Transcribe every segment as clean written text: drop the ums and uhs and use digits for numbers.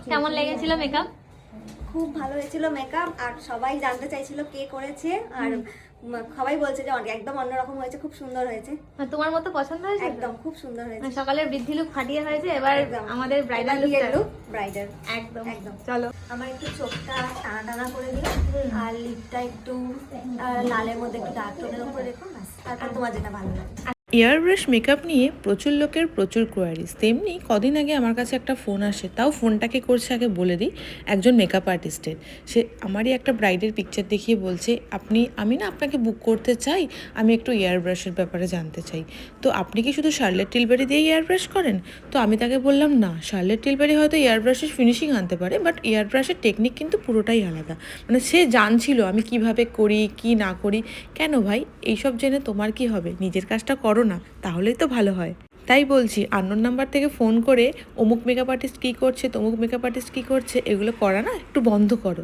কেমন লেগেছিল মেকআপ? খুব ভালো হয়েছিল মেকআপ, আর সবাই জানতে চাইছিল কে করেছে, আর সবাই বলছে যে একদম অন্যরকম হয়েছে, খুব সুন্দর হয়েছে। তোমার মতো পছন্দ হয়েছে? একদম খুব সুন্দর হয়েছে। সকালের বৃদ্ধি লুক ফাটিয়ে হয়েছে, এবার আমাদের ব্রাইডাল লুক। ব্রাইডাল একদম একদম। চলো আমার একটু চোখটা টানা টানা করে দিই, আর লিপটা একটু লালের মধ্যে একটু ডার্ক টোনের উপরে রেখো, তারপর তোমার যেটা ভালো লাগে। এয়ার ব্রাশ মেকআপ নিয়ে প্রচুর লোকের প্রচুর কোয়ারিজ। তেমনি কদিন আগে আমার কাছে একটা ফোন আসে, তাও ফোনটাকে করছে আগে বলে দিই, একজন মেকআপ আর্টিস্টের। সে আমারই একটা ব্রাইডের পিকচার দেখিয়ে বলছে, আমি না আপনাকে বুক করতে চাই, আমি একটু এয়ার ব্রাশের ব্যাপারে জানতে চাই। তো আপনি কি শুধু শার্লেট টিলবেরি দিয়ে এয়ার ব্রাশ করেন? তো আমি তাকে বললাম, না, শার্লেট টিলবেরি হয়তো এয়ার ব্রাশের ফিনিশিং আনতে পারে, বাট এয়ার ব্রাশের টেকনিক কিন্তু পুরোটাই আলাদা। মানে সে জানছিল আমি কিভাবে করি কি না করি। কেন ভাই, এইসব জেনে তোমার কি হবে? নিজের কাজটা করো না, তাহলেই তো ভালো হয়। তাই বলছি, আননোন নাম্বার থেকে ফোন করে অমুক মেকআপ আর্টিস্ট কী করছে, তমুক মেকআপ আর্টিস্ট কী করছে, এগুলো করা না একটু বন্ধ করো।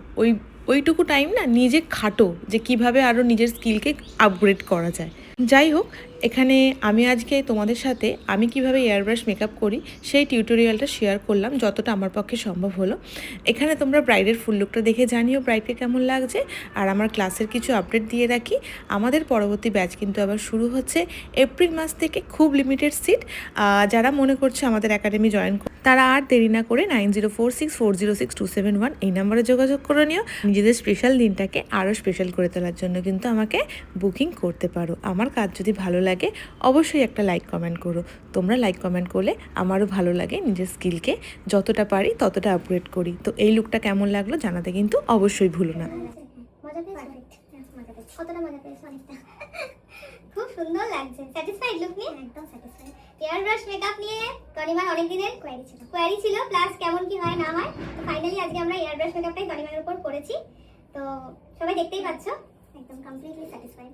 ওইটুকু টাইম না নিজে খাটো, যে কিভাবে আরও নিজের স্কিলকে আপগ্রেড করা যায়। যাই হোক, এখানে আমি আজকে তোমাদের সাথে আমি কিভাবে এয়ার ব্রাশ মেকআপ করি সেই টিউটোরিয়ালটা শেয়ার করলাম, যতটা আমার পক্ষে সম্ভব হলো। এখানে তোমরা ব্রাইডের ফুল লুকটা দেখে জানিও ব্রাইডকে কেমন লাগছে। আর আমার ক্লাসের কিছু আপডেট দিয়ে রাখি, আমাদের পরবর্তী ব্যাচ কিন্তু আবার শুরু হচ্ছে এপ্রিল মাস থেকে। খুব লিমিটেড সিট। যারা মনে করছে আমাদের একাডেমি জয়েন, তারা আর দেরি না করে 9046406271 এই নাম্বারে যোগাযোগ করে নিও। নিজেদের স্পেশাল দিনটাকে আরও স্পেশাল করে তোলার জন্য কিন্তু আমাকে বুকিং করতে পারো। আমার কাজ যদি ভালো লাগে অবশ্যই একটা লাইক কমেন্ট করো। তোমরা লাইক কমেন্ট করলে আমারও ভালো লাগে, নিজের স্কিলকে যতটা পারি ততটা আপগ্রেড করি। তো এই লুকটা কেমন লাগলো জানাতে কিন্তু অবশ্যই ভুলো না। খুব সুন্দর লাগছে। স্যাটিসফাইড লুক নিয়ে? একদম স্যাটিসফাইড। এয়ার ব্রাশ মেকআপ নিয়ে তনিমার অনেক দিনের কোয়ারি ছিল প্লাস কেমন কি হয় না হয়। তো ফাইনালি আজকে আমরা এয়ার ব্রাশ মেকআপটাই তনিমার উপর করেছি। তো সবাই দেখতেই পাচ্ছো, একদম completely satisfied.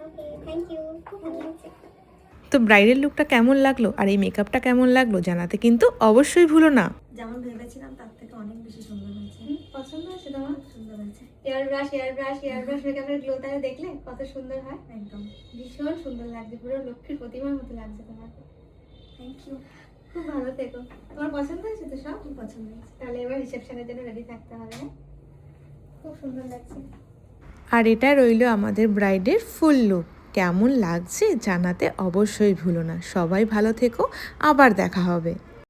Okay, thank you. খুব ভালো লাগছে। তো ব্রাইডাল লুকটা কেমন লাগলো আর এই মেকআপটা কেমন লাগলো জানাতে কিন্তু অবশ্যই ভুলো না। যেমন ভেবেছিলাম তার থেকে অনেক বেশি সুন্দর হয়েছে। পছন্দ হয়েছে তোমার? সুন্দর হয়েছে। এয়ার ব্রাশ মেকআপের গ্লোটা দেখলে কত সুন্দর হয়। একদম ভীষণ সুন্দর লাগছে, পুরো লক্ষ্মীর প্রতিমার মতো লাগছে তোমাকে। Thank you. খুব ভালো থেকো। তোমার পছন্দ হয়েছে তো সব? খুব পছন্দ হয়েছে। তাহলে এবার রিসেপশনের জন্য রেডি থাকতে হবে। খুব সুন্দর লাগছে। আর এটা রইল আমাদের ব্রাইডের ফুল লুক। কেমন লাগছে জানাতে অবশ্যই ভুলো না। সবাই ভালো থেকো, আবার দেখা হবে।